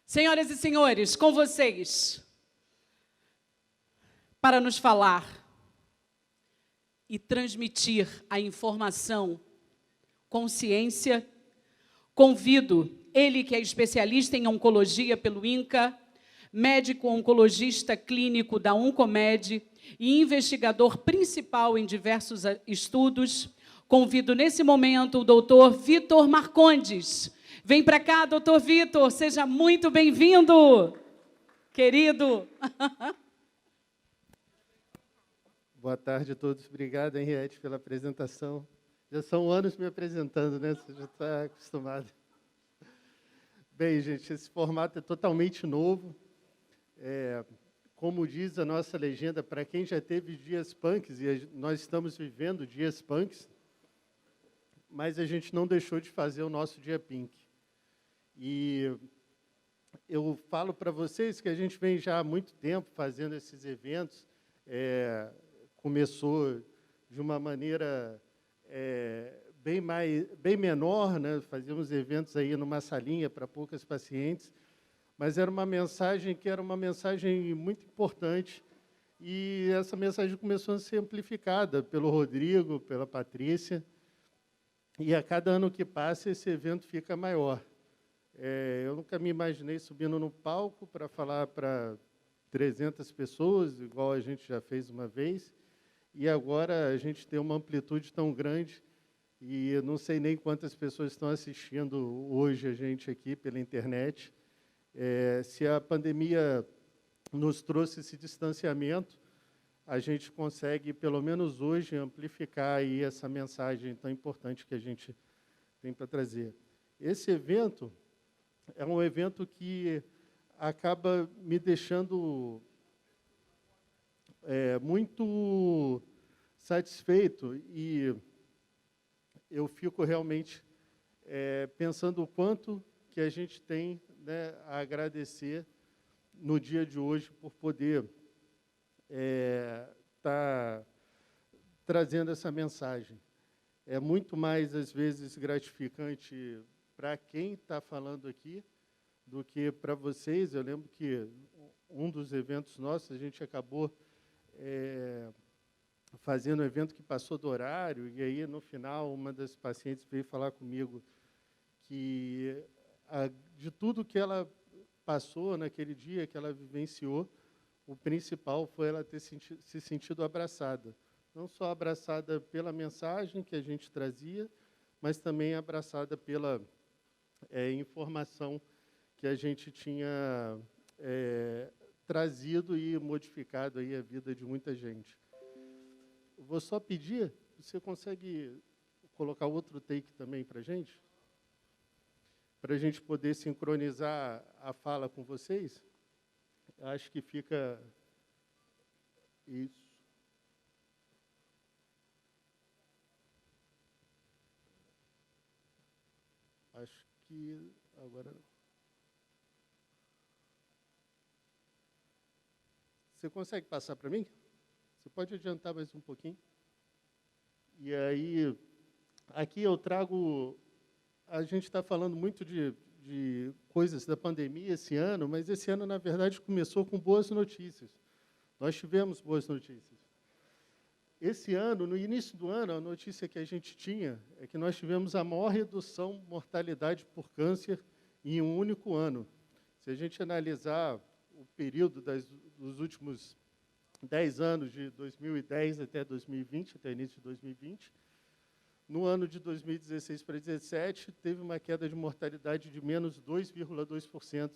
Senhoras e senhores, com vocês, para nos falar e transmitir a informação com ciência, convido ele que é especialista em oncologia pelo INCA, médico oncologista clínico da Oncomed e investigador principal em diversos estudos. Convido nesse momento o doutor Vitor Marcondes. Vem para cá, doutor Vitor, seja muito bem-vindo, querido. Boa tarde a todos. Obrigado, Henriette, pela apresentação. Já são anos me apresentando, né? Você já está acostumado. Bem, gente, esse formato é totalmente novo. Como diz a nossa legenda, para quem já teve dias punks, e nós estamos vivendo dias punks, mas a gente não deixou de fazer o nosso dia pink. E eu falo para vocês que a gente vem já há muito tempo fazendo esses eventos. Começou de uma maneira bem menor, né? Fazíamos eventos aí numa salinha para poucas pacientes, mas era uma mensagem que era uma mensagem muito importante, e essa mensagem começou a ser amplificada pelo Rodrigo, pela Patrícia, e a cada ano que passa esse evento fica maior. Eu nunca me imaginei subindo no palco para falar para 300 pessoas, igual a gente já fez uma vez, e agora a gente tem uma amplitude tão grande, e eu não sei nem quantas pessoas estão assistindo hoje a gente aqui pela internet. Se a pandemia nos trouxe esse distanciamento, a gente consegue, pelo menos hoje, amplificar aí essa mensagem tão importante que a gente tem para trazer. Esse evento é um evento que acaba me deixando muito satisfeito, e eu fico realmente pensando o quanto que a gente tem, né, a agradecer no dia de hoje por poder estar trazendo essa mensagem. É muito mais, às vezes, gratificante para quem está falando aqui do que para vocês. Eu lembro que um dos eventos nossos, a gente acabou fazendo um evento que passou do horário, e aí, no final, uma das pacientes veio falar comigo que, de tudo que ela passou naquele dia, que ela vivenciou, o principal foi ela ter se sentido abraçada. Não só abraçada pela mensagem que a gente trazia, mas também abraçada pela informação que a gente tinha trazido e modificado aí a vida de muita gente. Vou só pedir, você consegue colocar outro take também para a gente? Para a gente poder sincronizar a fala com vocês? Acho que fica isso. Acho que agora... Você consegue passar para mim? Você pode adiantar mais um pouquinho? E aí, aqui eu trago... A gente está falando muito de coisas da pandemia esse ano, mas esse ano, na verdade, começou com boas notícias. Nós tivemos boas notícias. Esse ano, no início do ano, a notícia que a gente tinha é que nós tivemos a maior redução de mortalidade por câncer em um único ano. Se a gente analisar o período dos últimos 10 anos, de 2010 até 2020, até início de 2020, no ano de 2016 para 2017, teve uma queda de mortalidade de menos 2,2%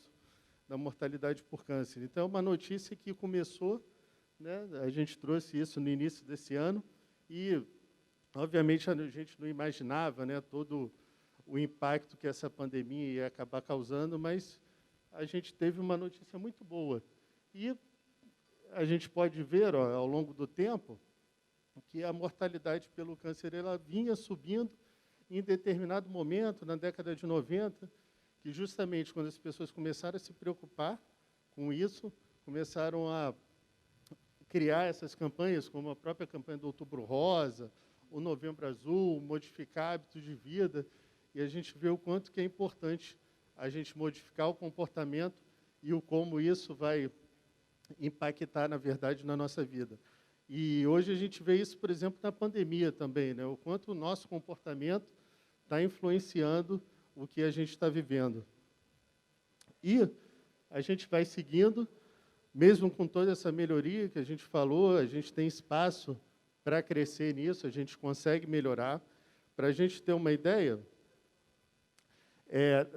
da mortalidade por câncer. Então, é uma notícia que começou, né, a gente trouxe isso no início desse ano, e, obviamente, a gente não imaginava, né, todo o impacto que essa pandemia ia acabar causando, mas a gente teve uma notícia muito boa. E a gente pode ver, ó, ao longo do tempo, que a mortalidade pelo câncer ela vinha subindo em determinado momento, na década de 90, que justamente quando as pessoas começaram a se preocupar com isso, começaram a criar essas campanhas, como a própria campanha do Outubro Rosa, o Novembro Azul, modificar hábitos de vida, e a gente vê o quanto que é importante a gente modificar o comportamento e o como isso vai impactar, na verdade, na nossa vida. E hoje a gente vê isso, por exemplo, na pandemia também, né? O quanto o nosso comportamento está influenciando o que a gente está vivendo. E a gente vai seguindo, mesmo com toda essa melhoria que a gente falou, a gente tem espaço para crescer nisso, a gente consegue melhorar. Para a gente ter uma ideia,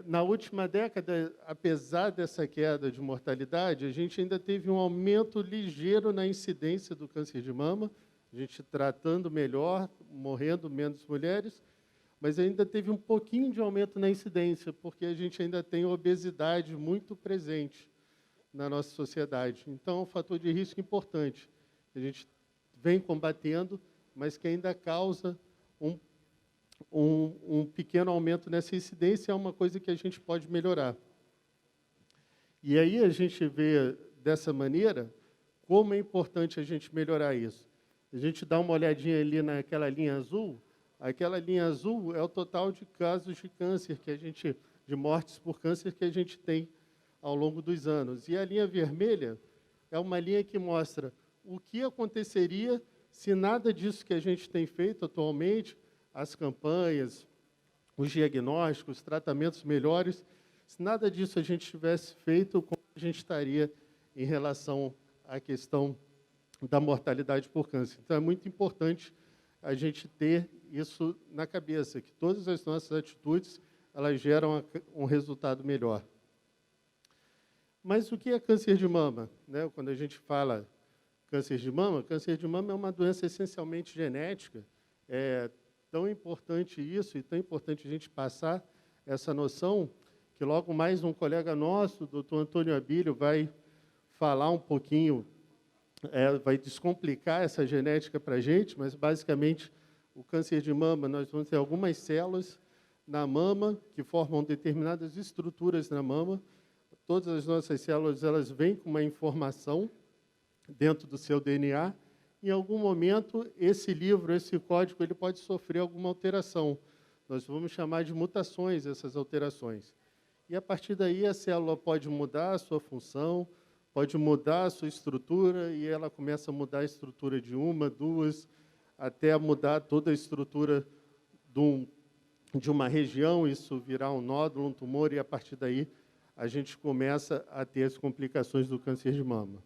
na última década, apesar dessa queda de mortalidade, a gente ainda teve um aumento ligeiro na incidência do câncer de mama, a gente tratando melhor, morrendo menos mulheres, mas ainda teve um pouquinho de aumento na incidência, porque a gente ainda tem obesidade muito presente na nossa sociedade. Então, é um fator de risco importante. A gente vem combatendo, mas que ainda causa um pequeno aumento nessa incidência, é uma coisa que a gente pode melhorar. E aí a gente vê, dessa maneira, como é importante a gente melhorar isso. A gente dá uma olhadinha ali naquela linha azul. Aquela linha azul é o total de casos de câncer, de mortes por câncer que a gente tem ao longo dos anos. E a linha vermelha é uma linha que mostra o que aconteceria se nada disso que a gente tem feito atualmente, as campanhas, os diagnósticos, os tratamentos melhores, se nada disso a gente tivesse feito, como a gente estaria em relação à questão da mortalidade por câncer. Então, é muito importante a gente ter isso na cabeça, que todas as nossas atitudes, elas geram um resultado melhor. Mas o que é câncer de mama? Né? Quando a gente fala câncer de mama é uma doença essencialmente genética. É tão importante isso, e tão importante a gente passar essa noção, que logo mais um colega nosso, o doutor Antônio Abílio, vai falar um pouquinho, vai descomplicar essa genética para a gente, mas, basicamente, o câncer de mama, nós vamos ter algumas células na mama que formam determinadas estruturas na mama. Todas as nossas células, elas vêm com uma informação dentro do seu DNA. Em algum momento, esse livro, esse código, ele pode sofrer alguma alteração. Nós vamos chamar de mutações essas alterações. E, a partir daí, a célula pode mudar a sua função, pode mudar a sua estrutura, e ela começa a mudar a estrutura de uma, duas, até mudar toda a estrutura de uma região, isso virar um nódulo, um tumor, e, a partir daí, a gente começa a ter as complicações do câncer de mama.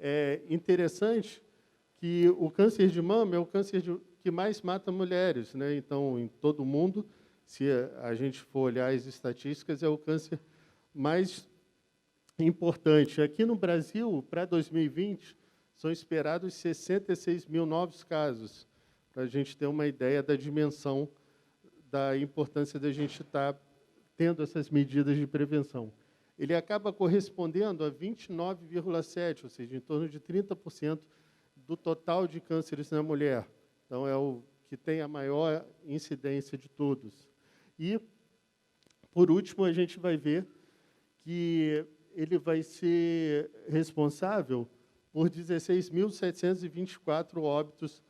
É interessante que o câncer de mama é o câncer que mais mata mulheres, né? Então, em todo o mundo, se a gente for olhar as estatísticas, é o câncer mais importante. Aqui no Brasil, para 2020, são esperados 66 mil novos casos, para a gente ter uma ideia da dimensão da importância da gente estar tendo essas medidas de prevenção. Ele acaba correspondendo a 29,7%, ou seja, em torno de 30% do total de cânceres na mulher. Então, é o que tem a maior incidência de todos. E, por último, a gente vai ver que ele vai ser responsável por 16.724 óbitos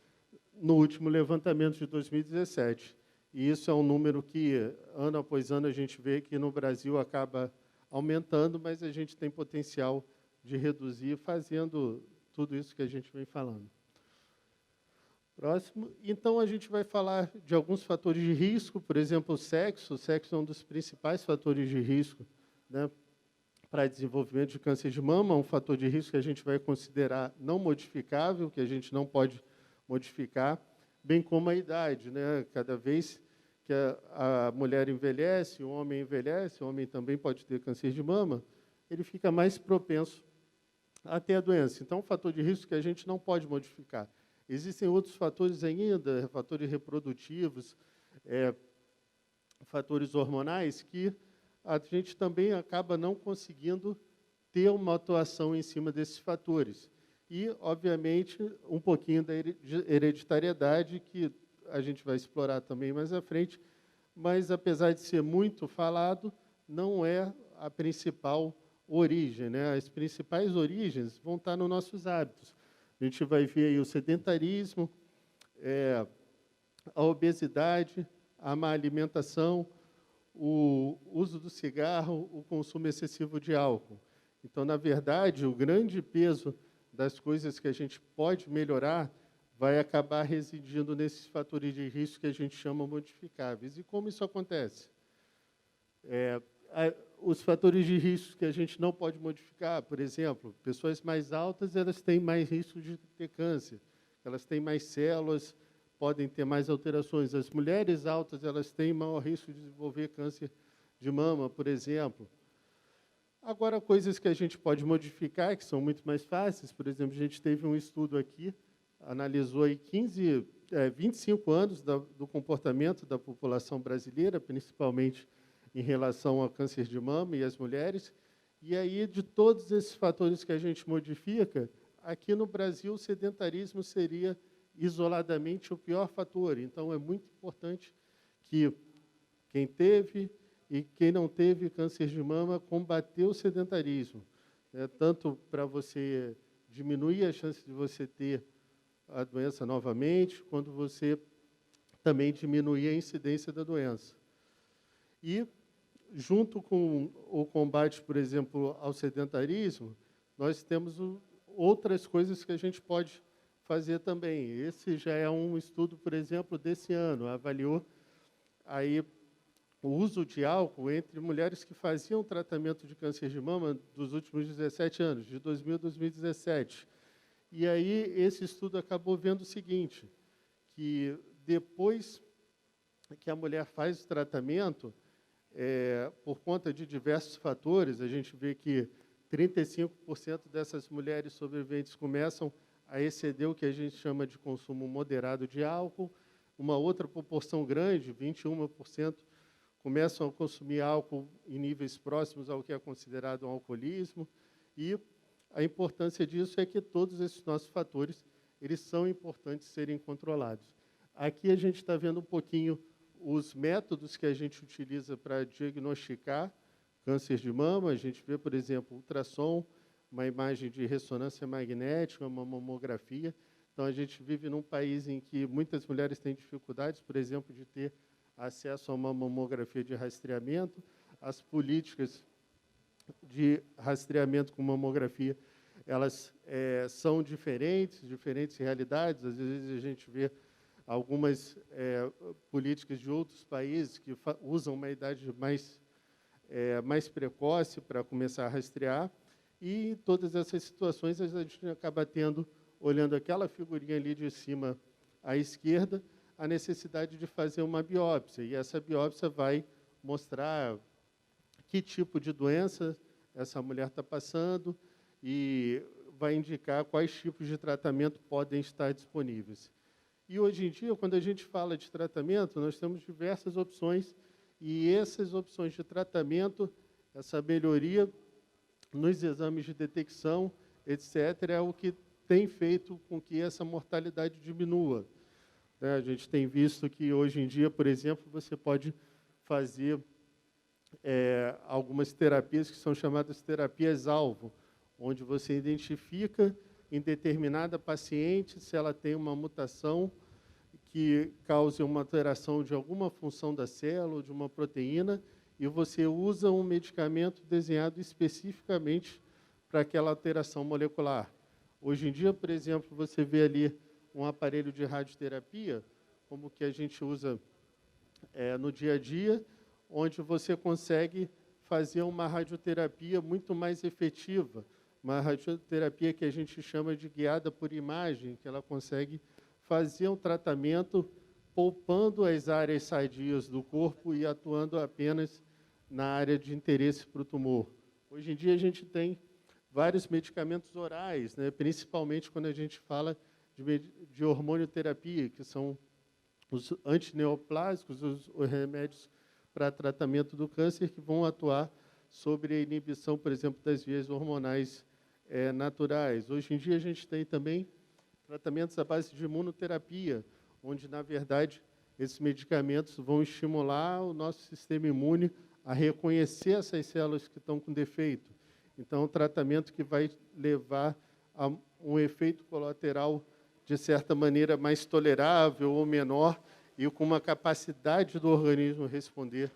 no último levantamento de 2017. E isso é um número que, ano após ano, a gente vê que no Brasil acaba aumentando, mas a gente tem potencial de reduzir fazendo tudo isso que a gente vem falando. Próximo. Então, a gente vai falar de alguns fatores de risco, por exemplo, o sexo. O sexo é um dos principais fatores de risco, né, para desenvolvimento de câncer de mama, um fator de risco que a gente vai considerar não modificável, que a gente não pode modificar, bem como a idade, né? Cada vez que a mulher envelhece, o homem também pode ter câncer de mama, ele fica mais propenso a ter a doença. Então, é um fator de risco que a gente não pode modificar. Existem outros fatores ainda, fatores reprodutivos, fatores hormonais, que a gente também acaba não conseguindo ter uma atuação em cima desses fatores. E, obviamente, um pouquinho da hereditariedade, que a gente vai explorar também mais à frente, mas, apesar de ser muito falado, não é a principal origem, né? As principais origens vão estar nos nossos hábitos. A gente vai ver aí o sedentarismo, a obesidade, a má alimentação, o uso do cigarro, o consumo excessivo de álcool. Então, na verdade, o grande peso das coisas que a gente pode melhorar vai acabar residindo nesses fatores de risco que a gente chama modificáveis. E como isso acontece? Os fatores de risco que a gente não pode modificar, por exemplo, pessoas mais altas, elas têm mais risco de ter câncer, elas têm mais células, podem ter mais alterações. As mulheres altas, elas têm maior risco de desenvolver câncer de mama, por exemplo. Agora, coisas que a gente pode modificar, que são muito mais fáceis, por exemplo, a gente teve um estudo aqui, analisou aí 25 anos do comportamento da população brasileira, principalmente em relação ao câncer de mama e as mulheres, e aí, de todos esses fatores que a gente modifica, aqui no Brasil, o sedentarismo seria isoladamente o pior fator. Então, é muito importante que quem teve e quem não teve câncer de mama combater o sedentarismo, tanto para você diminuir a chance de você ter a doença novamente, quanto você também diminuir a incidência da doença. E, junto com o combate, por exemplo, ao sedentarismo, nós temos outras coisas que a gente pode fazer também. Esse já é um estudo, por exemplo, desse ano, avaliou aí o uso de álcool entre mulheres que faziam tratamento de câncer de mama dos últimos 17 anos, de 2000 a 2017. E aí esse estudo acabou vendo o seguinte, que depois que a mulher faz o tratamento, por conta de diversos fatores, a gente vê que 35% dessas mulheres sobreviventes começam a exceder o que a gente chama de consumo moderado de álcool. Uma outra proporção grande, 21%, começam a consumir álcool em níveis próximos ao que é considerado um alcoolismo. E a importância disso é que todos esses nossos fatores, eles são importantes serem controlados. Aqui a gente está vendo um pouquinho os métodos que a gente utiliza para diagnosticar câncer de mama. A gente vê, por exemplo, ultrassom, uma imagem de ressonância magnética, uma mamografia. Então, a gente vive num país em que muitas mulheres têm dificuldades, por exemplo, de ter acesso a uma mamografia de rastreamento. As políticas de rastreamento com mamografia, elas são diferentes realidades. Às vezes, a gente vê algumas políticas de outros países que usam uma idade mais precoce para começar a rastrear. E em todas essas situações, a gente acaba tendo, olhando aquela figurinha ali de cima à esquerda, a necessidade de fazer uma biópsia. E essa biópsia vai mostrar que tipo de doença essa mulher está passando e vai indicar quais tipos de tratamento podem estar disponíveis. E, hoje em dia, quando a gente fala de tratamento, nós temos diversas opções, e essas opções de tratamento, essa melhoria nos exames de detecção, etc., é o que tem feito com que essa mortalidade diminua. A gente tem visto que, hoje em dia, por exemplo, você pode fazer algumas terapias que são chamadas terapias-alvo, onde você identifica em determinada paciente se ela tem uma mutação que cause uma alteração de alguma função da célula, de uma proteína, e você usa um medicamento desenhado especificamente para aquela alteração molecular. Hoje em dia, por exemplo, você vê ali um aparelho de radioterapia, como o que a gente usa no dia a dia, onde você consegue fazer uma radioterapia muito mais efetiva, uma radioterapia que a gente chama de guiada por imagem, que ela consegue fazer um tratamento poupando as áreas sadias do corpo e atuando apenas na área de interesse para o tumor. Hoje em dia, a gente tem vários medicamentos orais, principalmente quando a gente fala de hormonioterapia, que são os antineoplásicos, os remédios para tratamento do câncer, que vão atuar sobre a inibição, por exemplo, das vias hormonais naturais. Hoje em dia, a gente tem também tratamentos à base de imunoterapia, onde, na verdade, esses medicamentos vão estimular o nosso sistema imune a reconhecer essas células que estão com defeito. Então, é um tratamento que vai levar a um efeito colateral, de certa maneira, mais tolerável ou menor, e com uma capacidade do organismo responder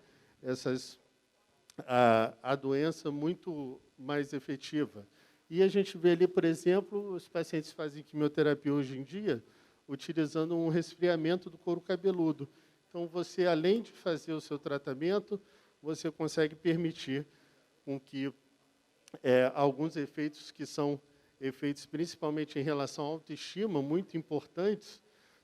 a doença muito mais efetiva. E a gente vê ali, por exemplo, os pacientes fazem quimioterapia hoje em dia, utilizando um resfriamento do couro cabeludo. Então, você, além de fazer o seu tratamento, você consegue permitir com que alguns efeitos que são efeitos principalmente em relação à autoestima, muito importantes,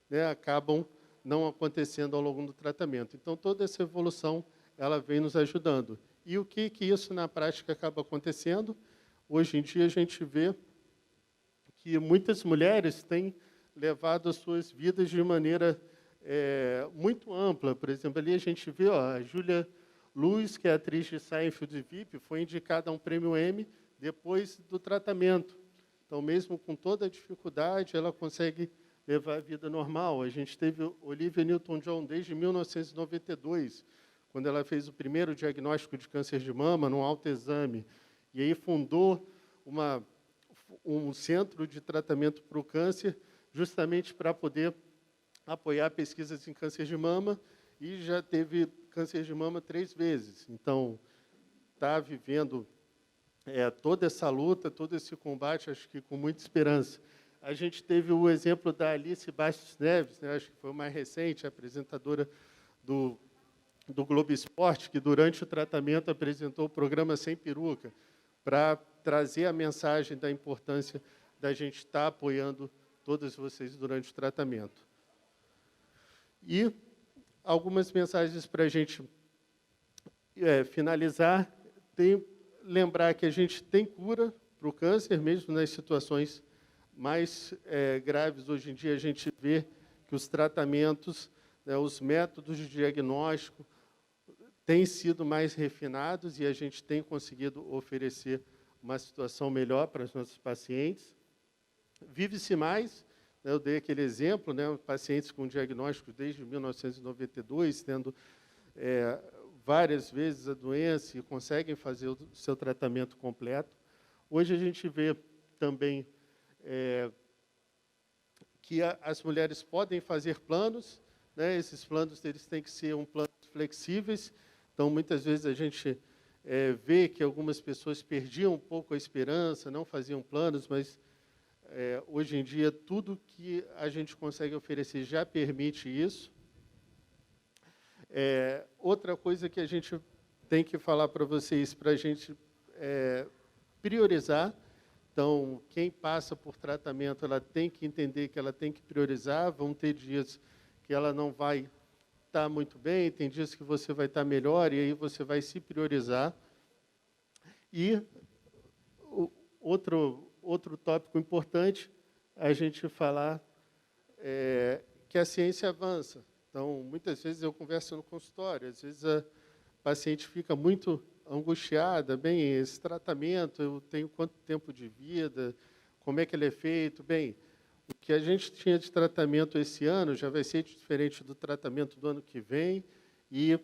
né, acabam não acontecendo ao longo do tratamento. Então, toda essa evolução ela vem nos ajudando. E o que isso, na prática, acaba acontecendo? Hoje em dia, a gente vê que muitas mulheres têm levado as suas vidas de maneira muito ampla. Por exemplo, ali a gente vê a Julia Luz, que é atriz de Seinfeld e VIP, foi indicada a um prêmio Emmy depois do tratamento. Então, mesmo com toda a dificuldade, ela consegue levar a vida normal. A gente teve Olivia Newton-John desde 1992, quando ela fez o primeiro diagnóstico de câncer de mama num autoexame, e aí fundou um centro de tratamento para o câncer, justamente para poder apoiar pesquisas em câncer de mama, e já teve câncer de mama 3 vezes. Então, está vivendo toda essa luta, todo esse combate, acho que com muita esperança. A gente teve o exemplo da Alice Bastos Neves, né, acho que foi mais recente, apresentadora do Globo Esporte, que durante o tratamento apresentou o programa Sem Peruca, para trazer a mensagem da importância da gente estar apoiando todos vocês durante o tratamento. E algumas mensagens para a gente finalizar. Lembrar que a gente tem cura para o câncer, mesmo nas situações mais graves. Hoje em dia, a gente vê que os tratamentos, os métodos de diagnóstico têm sido mais refinados e a gente tem conseguido oferecer uma situação melhor para os nossos pacientes. Vive-se mais, eu dei aquele exemplo, pacientes com diagnóstico desde 1992, tendo várias vezes a doença e conseguem fazer o seu tratamento completo. Hoje a gente vê também que as mulheres podem fazer planos, esses planos eles têm que ser planos flexíveis. Então, muitas vezes a gente vê que algumas pessoas perdiam um pouco a esperança, não faziam planos, mas hoje em dia tudo que a gente consegue oferecer já permite isso. Outra coisa que a gente tem que falar para vocês, para a gente priorizar. Então, quem passa por tratamento, ela tem que entender que ela tem que priorizar. Vão ter dias que ela não vai estar muito bem, tem dias que você vai estar melhor, e aí você vai se priorizar. E outro tópico importante, a gente falar que a ciência avança. Então, muitas vezes eu converso no consultório, às vezes a paciente fica muito angustiada, bem, esse tratamento, eu tenho quanto tempo de vida, como é que ele é feito? Bem, o que a gente tinha de tratamento esse ano já vai ser diferente do tratamento do ano que vem, e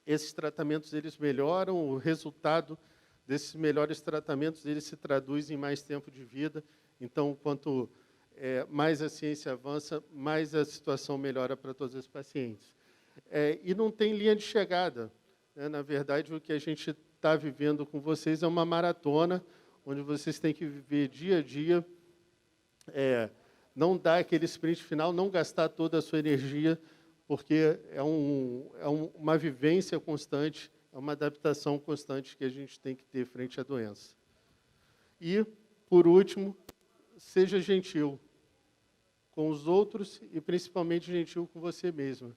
esses tratamentos eles melhoram, o resultado desses melhores tratamentos eles se traduz em mais tempo de vida. Então, quanto mais a ciência avança, mais a situação melhora para todos os pacientes. E não tem linha de chegada. Na verdade, o que a gente está vivendo com vocês é uma maratona, onde vocês têm que viver dia a dia, não dar aquele sprint final, não gastar toda a sua energia, porque uma vivência constante, é uma adaptação constante que a gente tem que ter frente à doença. E, por último, seja gentil com os outros e, principalmente, gentil com você mesma.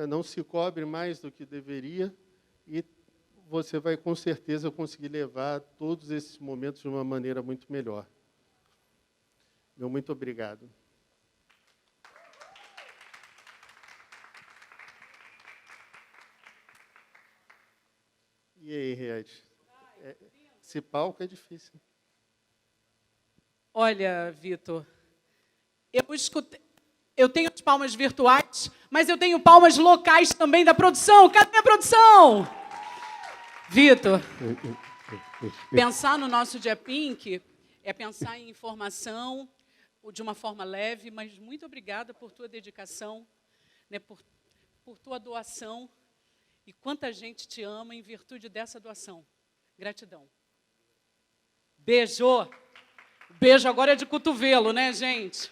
Não se cobre mais do que deveria e você vai, com certeza, conseguir levar todos esses momentos de uma maneira muito melhor. Meu muito obrigado. E aí, Riad? Esse palco é difícil. Olha, Vitor, eu tenho as palmas virtuais, mas eu tenho palmas locais também da produção. Cadê a produção? Vitor, pensar no nosso Dia Pink é pensar em informação de uma forma leve, mas muito obrigada por tua dedicação, por tua doação. E quanta gente te ama em virtude dessa doação. Gratidão. Beijo. Beijo agora é de cotovelo, né, gente?